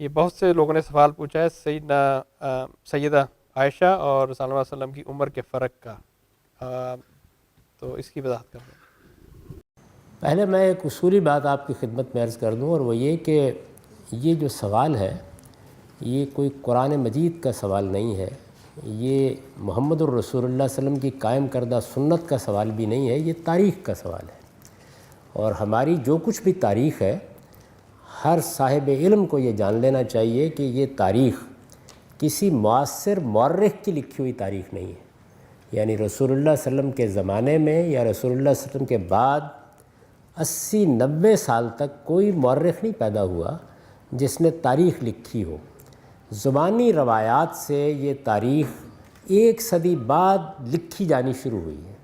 یہ بہت سے لوگوں نے سوال پوچھا ہے سیدہ عائشہ اور رسول اللہ صلی اللہ علیہ وسلم کی عمر کے فرق کا، تو اس کی وضاحت کر دیں۔ پہلے میں ایک اصولی بات آپ کی خدمت میں عرض کر دوں، اور وہ یہ کہ یہ جو سوال ہے یہ کوئی قرآن مجید کا سوال نہیں ہے، یہ محمد الرسول اللہ صلی اللہ علیہ وسلم کی قائم کردہ سنت کا سوال بھی نہیں ہے، یہ تاریخ کا سوال ہے۔ اور ہماری جو کچھ بھی تاریخ ہے، ہر صاحب علم کو یہ جان لینا چاہیے کہ یہ تاریخ کسی معاصر مورخ کی لکھی ہوئی تاریخ نہیں ہے۔ یعنی رسول اللہ صلی اللہ علیہ وسلم کے زمانے میں یا رسول اللہ صلی اللہ علیہ وسلم کے بعد 80-90 سال تک کوئی مورخ نہیں پیدا ہوا جس نے تاریخ لکھی ہو۔ زبانی روایات سے یہ تاریخ 1 صدی بعد لکھی جانی شروع ہوئی ہے۔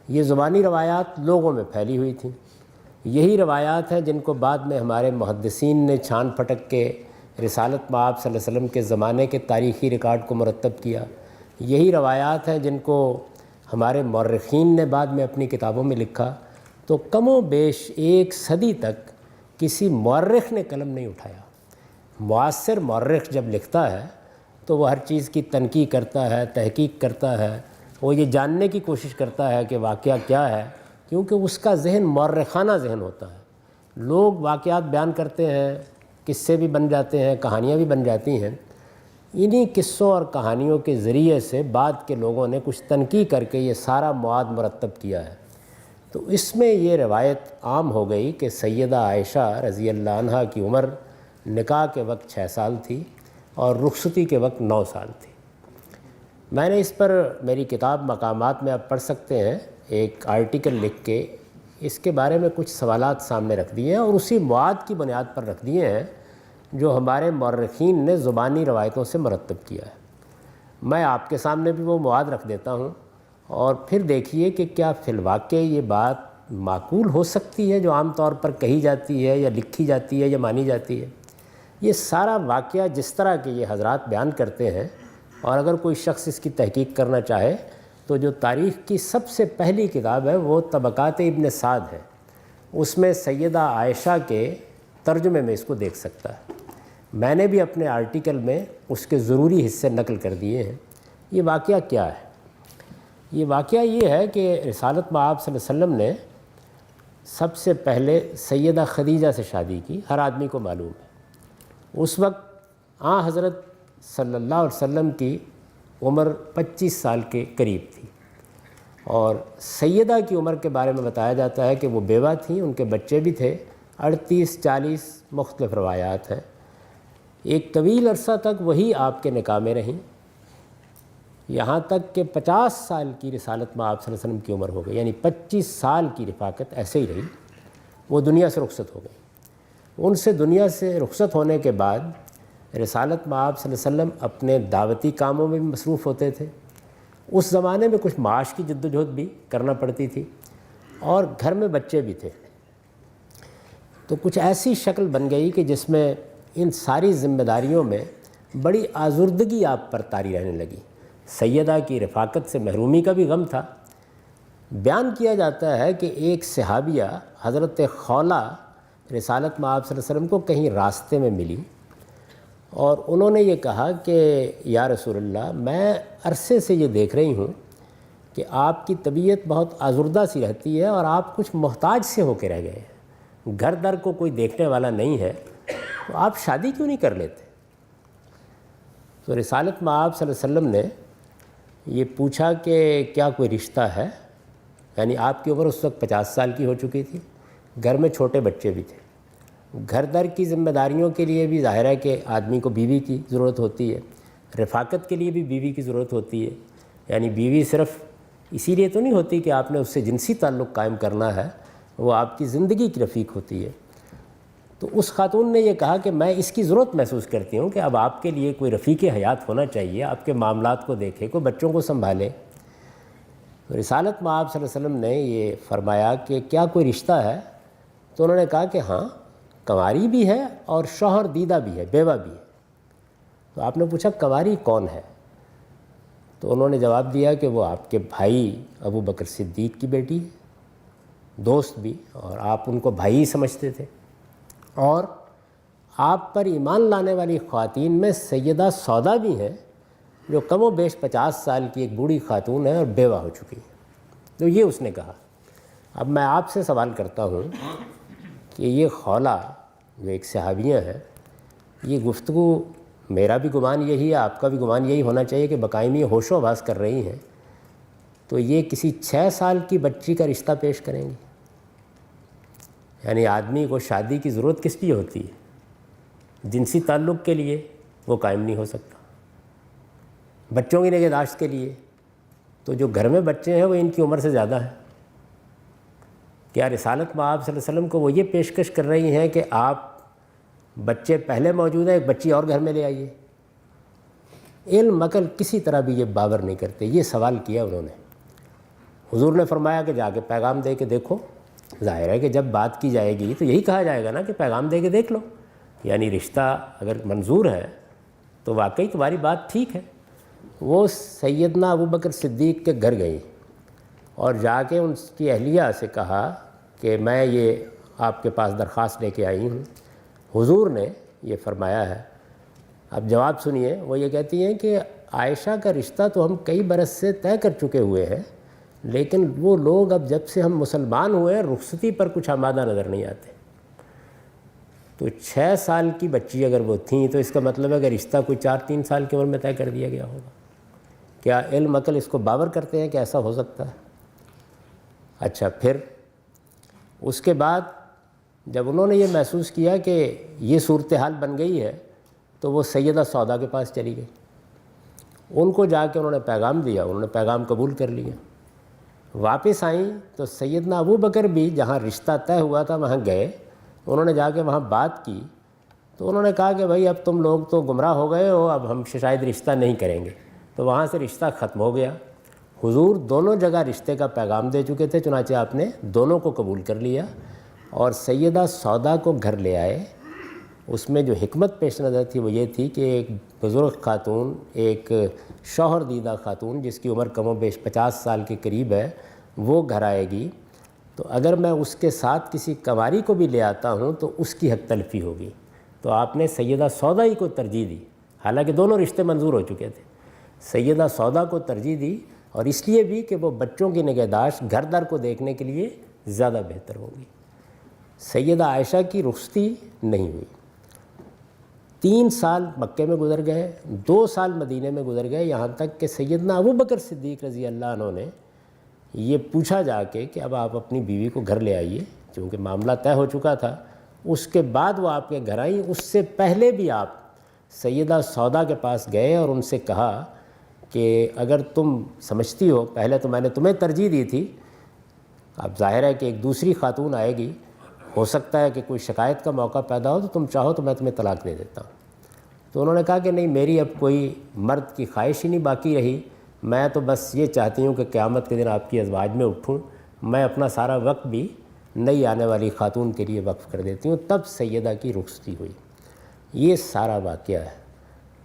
یہ زبانی روایات لوگوں میں پھیلی ہوئی تھیں، یہی روایات ہیں جن کو بعد میں ہمارے محدثین نے چھان پھٹک کے رسالت مآب صلی اللہ علیہ وسلم کے زمانے کے تاریخی ریکارڈ کو مرتب کیا، یہی روایات ہیں جن کو ہمارے مورخین نے بعد میں اپنی کتابوں میں لکھا۔ تو کم و بیش 1 صدی تک کسی مورخ نے قلم نہیں اٹھایا۔ معاصر مورخ جب لکھتا ہے تو وہ ہر چیز کی تنقیح کرتا ہے، تحقیق کرتا ہے، وہ یہ جاننے کی کوشش کرتا ہے کہ واقعہ کیا ہے، کیونکہ اس کا ذہن مورخانہ ذہن ہوتا ہے۔ لوگ واقعات بیان کرتے ہیں، قصے بھی بن جاتے ہیں، کہانیاں بھی بن جاتی ہیں، انہی قصوں اور کہانیوں کے ذریعے سے بعد کے لوگوں نے کچھ تنقیح کر کے یہ سارا مواد مرتب کیا ہے۔ تو اس میں یہ روایت عام ہو گئی کہ سیدہ عائشہ رضی اللہ عنہا کی عمر نکاح کے وقت 6 سال تھی اور رخصتی کے وقت 9 سال تھی۔ میں نے اس پر میری کتاب مقامات میں آپ پڑھ سکتے ہیں، ایک آرٹیکل لکھ کے اس کے بارے میں کچھ سوالات سامنے رکھ دیے ہیں، اور اسی مواد کی بنیاد پر رکھ دیے ہیں جو ہمارے مورخین نے زبانی روایتوں سے مرتب کیا ہے۔ میں آپ کے سامنے بھی وہ مواد رکھ دیتا ہوں، اور پھر دیکھیے کہ کیا فی الواقع یہ بات معقول ہو سکتی ہے جو عام طور پر کہی جاتی ہے یا لکھی جاتی ہے یا مانی جاتی ہے۔ یہ سارا واقعہ جس طرح کہ یہ حضرات بیان کرتے ہیں، اور اگر کوئی شخص اس کی تحقیق کرنا چاہے تو جو تاریخ کی سب سے پہلی کتاب ہے وہ طبقات ابن سعد ہے، اس میں سیدہ عائشہ کے ترجمے میں اس کو دیکھ سکتا ہے۔ میں نے بھی اپنے آرٹیکل میں اس کے ضروری حصے نقل کر دیے ہیں۔ یہ واقعہ کیا ہے؟ یہ واقعہ یہ ہے کہ رسالت مآب صلی اللہ علیہ وسلم نے سب سے پہلے سیدہ خدیجہ سے شادی کی، ہر آدمی کو معلوم ہے۔ اس وقت حضرت صلی اللہ علیہ وسلم کی عمر 25 سال کے قریب تھی، اور سیدہ کی عمر کے بارے میں بتایا جاتا ہے کہ وہ بیوہ تھیں، ان کے بچے بھی تھے، 38-40 مختلف روایات ہیں۔ ایک طویل عرصہ تک وہی آپ کے نکاح میں رہیں، یہاں تک کہ 50 سال کی رسالت مآب صلی اللہ علیہ وسلم کی عمر ہو گئی، یعنی 25 سال کی رفاقت ایسے ہی رہی۔ وہ دنیا سے رخصت ہو گئی۔ ان سے دنیا سے رخصت ہونے کے بعد رسالت مآب صلی اللہ علیہ وسلم اپنے دعوتی کاموں میں بھی مصروف ہوتے تھے۔ اس زمانے میں کچھ معاش کی جد و جہد بھی کرنا پڑتی تھی، اور گھر میں بچے بھی تھے۔ تو کچھ ایسی شکل بن گئی کہ جس میں ان ساری ذمہ داریوں میں بڑی آزردگی آپ پر طاری رہنے لگی۔ سیدہ کی رفاقت سے محرومی کا بھی غم تھا۔ بیان کیا جاتا ہے کہ ایک صحابیہ حضرت خولہ رسالت مآب صلی اللہ علیہ وسلم کو کہیں راستے میں ملی، اور انہوں نے یہ کہا کہ یا رسول اللہ، میں عرصے سے یہ دیکھ رہی ہوں کہ آپ کی طبیعت بہت آزردہ سی رہتی ہے، اور آپ کچھ محتاج سے ہو کے رہ گئے ہیں، گھر در کو کوئی دیکھنے والا نہیں ہے، تو آپ شادی کیوں نہیں کر لیتے؟ تو رسالت مآب صلی اللہ علیہ وسلم نے یہ پوچھا کہ کیا کوئی رشتہ ہے؟ یعنی آپ کی عمر اس وقت 50 سال کی ہو چکی تھی، گھر میں چھوٹے بچے بھی تھے، گھر در کی ذمہ داریوں کے لیے بھی ظاہر ہے کہ آدمی کو بیوی کی ضرورت ہوتی ہے، رفاقت کے لیے بھی بیوی کی ضرورت ہوتی ہے۔ یعنی بیوی صرف اسی لیے تو نہیں ہوتی کہ آپ نے اس سے جنسی تعلق قائم کرنا ہے، وہ آپ کی زندگی کی رفیق ہوتی ہے۔ تو اس خاتون نے یہ کہا کہ میں اس کی ضرورت محسوس کرتی ہوں کہ اب آپ کے لیے کوئی رفیق حیات ہونا چاہیے، آپ کے معاملات کو دیکھے، کوئی بچوں کو سنبھالے۔ تو رسالت مآب صلی اللہ علیہ وسلم نے یہ فرمایا کہ کیا کوئی رشتہ ہے؟ تو انہوں نے کہا کہ ہاں، کنواری بھی ہے اور شوہر دیدہ بھی ہے، بیوہ بھی ہے۔ تو آپ نے پوچھا کنواری کون ہے؟ تو انہوں نے جواب دیا کہ وہ آپ کے بھائی ابو بکر صدیق کی بیٹی ہے، دوست بھی، اور آپ ان کو بھائی ہی سمجھتے تھے، اور آپ پر ایمان لانے والی خواتین میں سیدہ سودا بھی ہیں، جو کم و بیش 50 سال کی ایک بوڑھی خاتون ہے اور بیوہ ہو چکی ہے۔ تو یہ اس نے کہا۔ اب میں آپ سے سوال کرتا ہوں کہ یہ خولہ جو ایک صحابیہ ہیں، یہ گفتگو، میرا بھی گمان یہی ہے، آپ کا بھی گمان یہی ہونا چاہیے کہ بقائمی ہوش و حواس کر رہی ہیں، تو یہ کسی 6 سال کی بچی کا رشتہ پیش کریں گی؟ یعنی آدمی کو شادی کی ضرورت کس لیے ہوتی ہے؟ جنسی تعلق کے لیے وہ قائم نہیں ہو سکتا، بچوں کی نگہداشت کے لیے، تو جو گھر میں بچے ہیں وہ ان کی عمر سے زیادہ ہیں۔ کیا رسالت مآب صلی اللہ علیہ وسلم کو وہ یہ پیشکش کر رہی ہیں کہ آپ بچے پہلے موجود ہیں، ایک بچی اور گھر میں لے آئیے؟ علم عقل کسی طرح بھی یہ باور نہیں کرتے۔ یہ سوال کیا انہوں نے، حضور نے فرمایا کہ جا کے پیغام دے کے دیکھو۔ ظاہر ہے کہ جب بات کی جائے گی تو یہی کہا جائے گا نا کہ پیغام دے کے دیکھ لو، یعنی رشتہ اگر منظور ہے تو واقعی تمہاری بات ٹھیک ہے۔ وہ سیدنا ابوبکر صدیق کے گھر گئی اور جا کے ان کی اہلیہ سے کہا کہ میں یہ آپ کے پاس درخواست لے کے آئی ہوں۔ حضور نے یہ فرمایا ہے، اب جواب سنیے، وہ یہ کہتی ہیں کہ عائشہ کا رشتہ تو ہم کئی برس سے طے کر چکے ہوئے ہیں، لیکن وہ لوگ اب جب سے ہم مسلمان ہوئے ہیں رخصتی پر کچھ آمادہ نظر نہیں آتے۔ تو 6 سال کی بچی اگر وہ تھیں تو اس کا مطلب ہے کہ رشتہ کوئی 4-3 سال کی عمر میں طے کر دیا گیا ہوگا۔ کیا علم عقل اس کو باور کرتے ہیں کہ ایسا ہو سکتا ہے؟ اچھا، پھر اس کے بعد جب انہوں نے یہ محسوس کیا کہ یہ صورتحال بن گئی ہے تو وہ سیدہ سودا کے پاس چلی گئی۔ ان کو جا کے انہوں نے پیغام دیا، انہوں نے پیغام قبول کر لیا۔ واپس آئیں تو سیدنا ابو بکر بھی جہاں رشتہ طے ہوا تھا وہاں گئے، انہوں نے جا کے وہاں بات کی تو انہوں نے کہا کہ بھائی اب تم لوگ تو گمراہ ہو گئے ہو، اب ہم شاید رشتہ نہیں کریں گے۔ تو وہاں سے رشتہ ختم ہو گیا۔ حضور دونوں جگہ رشتے کا پیغام دے چکے تھے، چنانچہ آپ نے دونوں کو قبول کر لیا اور سیدہ سودا کو گھر لے آئے۔ اس میں جو حکمت پیش نظر تھی وہ یہ تھی کہ ایک بزرگ خاتون، ایک شوہر دیدہ خاتون جس کی عمر کم و بیش 50 سال کے قریب ہے، وہ گھر آئے گی، تو اگر میں اس کے ساتھ کسی کنواری کو بھی لے آتا ہوں تو اس کی حق تلفی ہوگی۔ تو آپ نے سیدہ سودا ہی کو ترجیح دی، حالانکہ دونوں رشتے منظور ہو چکے تھے۔ سیدہ سودا کو ترجیح دی، اور اس لیے بھی کہ وہ بچوں کی نگہداشت گھر در کو دیکھنے کے لیے زیادہ بہتر ہوگی۔ سیدہ عائشہ کی رخصتی نہیں ہوئی۔ 3 سال مکے میں گزر گئے، 2 سال مدینے میں گزر گئے، یہاں تک کہ سیدنا ابوبکر صدیق رضی اللہ عنہ نے یہ پوچھا جا کے کہ اب آپ اپنی بیوی کو گھر لے آئیے، چونکہ معاملہ طے ہو چکا تھا۔ اس کے بعد وہ آپ کے گھر آئیں، اس سے پہلے بھی آپ سیدہ سودا کے پاس گئے اور ان سے کہا کہ اگر تم سمجھتی ہو، پہلے تو میں نے تمہیں ترجیح دی تھی، اب ظاہر ہے کہ ایک دوسری خاتون آئے گی، ہو سکتا ہے کہ کوئی شکایت کا موقع پیدا ہو، تو تم چاہو تو میں تمہیں طلاق دے دیتا ہوں۔ تو انہوں نے کہا کہ نہیں، میری اب کوئی مرد کی خواہش ہی نہیں باقی رہی، میں تو بس یہ چاہتی ہوں کہ قیامت کے دن آپ کی ازواج میں اٹھوں، میں اپنا سارا وقت بھی نئی آنے والی خاتون کے لیے وقف کر دیتی ہوں۔ تب سیدہ کی رخصتی ہوئی۔ یہ سارا واقعہ ہے۔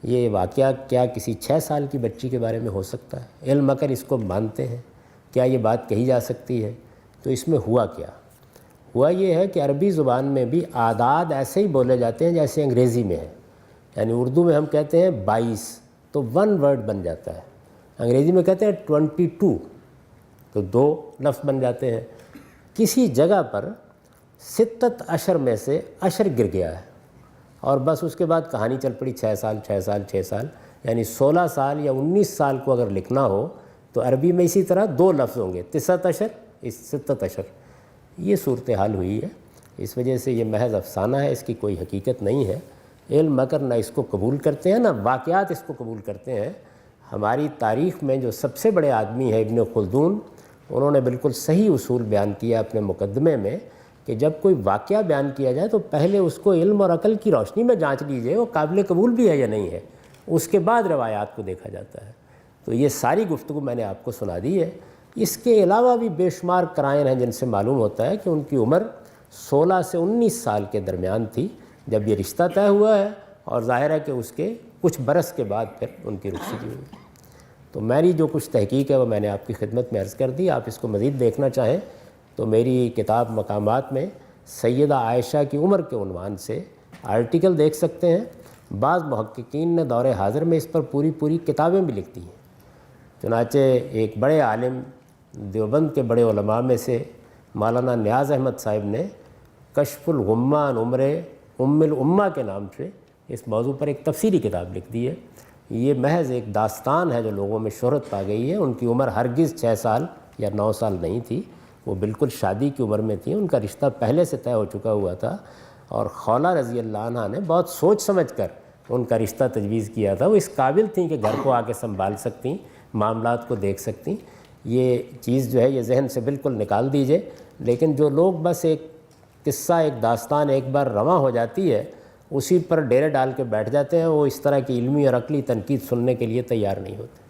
یہ واقعہ کیا کسی 6 سال کی بچی کے بارے میں ہو سکتا ہے؟ علم عقل اس کو مانتے ہیں؟ کیا یہ بات کہی جا سکتی ہے؟ تو اس میں ہوا کیا؟ ہوا یہ ہے کہ عربی زبان میں بھی اعداد ایسے ہی بولے جاتے ہیں جیسے انگریزی میں ہے، یعنی اردو میں ہم کہتے ہیں 22 تو 1 ورڈ بن جاتا ہے، انگریزی میں کہتے ہیں 22 تو 2 لفظ بن جاتے ہیں۔ کسی جگہ پر 6 اشر میں سے اشر گر گیا ہے اور بس اس کے بعد کہانی چل پڑی 6 سال 6 سال 6 سال، یعنی 16 سال یا 19 سال کو اگر لکھنا ہو تو عربی میں اسی طرح 2 لفظ ہوں گے، 9 اشر 6 اشر۔ یہ صورتحال ہوئی ہے، اس وجہ سے یہ محض افسانہ ہے، اس کی کوئی حقیقت نہیں ہے۔ علم مگر نہ اس کو قبول کرتے ہیں نہ واقعات اس کو قبول کرتے ہیں۔ ہماری تاریخ میں جو سب سے بڑے آدمی ہے ابن خلدون، انہوں نے بالکل صحیح اصول بیان کیا اپنے مقدمے میں کہ جب کوئی واقعہ بیان کیا جائے تو پہلے اس کو علم اور عقل کی روشنی میں جانچ لیجئے وہ قابل قبول بھی ہے یا نہیں ہے، اس کے بعد روایات کو دیکھا جاتا ہے۔ تو یہ ساری گفتگو میں نے آپ کو سنا دی ہے۔ اس کے علاوہ بھی بے شمار قرائن ہیں جن سے معلوم ہوتا ہے کہ ان کی عمر 16 سے 19 سال کے درمیان تھی جب یہ رشتہ طے ہوا ہے، اور ظاہر ہے کہ اس کے کچھ برس کے بعد پھر ان کی رخصتی ہوئی۔ تو میری جو کچھ تحقیق ہے وہ میں نے آپ کی خدمت میں عرض کر دی۔ آپ اس کو مزید دیکھنا چاہیں تو میری کتاب مقامات میں سیدہ عائشہ کی عمر کے عنوان سے آرٹیکل دیکھ سکتے ہیں. بعض محققین نے دور حاضر میں اس پر پوری کتابیں بھی لکھ دی ہیں. چنانچہ ایک بڑے عالم دیوبند کے بڑے علماء میں سے مولانا نیاز احمد صاحب نے کشف الغمہ عن عمر ام الامہ کے نام سے اس موضوع پر ایک تفسیری کتاب لکھ دی ہے. یہ محض ایک داستان ہے جو لوگوں میں شہرت پا گئی ہے. ان کی عمر ہرگز 6 سال یا 9 سال نہیں تھی، وہ بالکل شادی کی عمر میں تھیں. ان کا رشتہ پہلے سے طے ہو چکا ہوا تھا، اور خولہ رضی اللہ عنہ نے بہت سوچ سمجھ کر ان کا رشتہ تجویز کیا تھا. وہ اس قابل تھیں کہ گھر کو آ کے سنبھال سکتیں، معاملات کو دیکھ سکتیں. یہ چیز جو ہے یہ ذہن سے بالکل نکال دیجئے. لیکن جو لوگ بس ایک قصہ، ایک داستان ایک بار رواں ہو جاتی ہے اسی پر ڈیرے ڈال کے بیٹھ جاتے ہیں، وہ اس طرح کی علمی اور عقلی تنقید سننے کے لیے تیار نہیں ہوتے.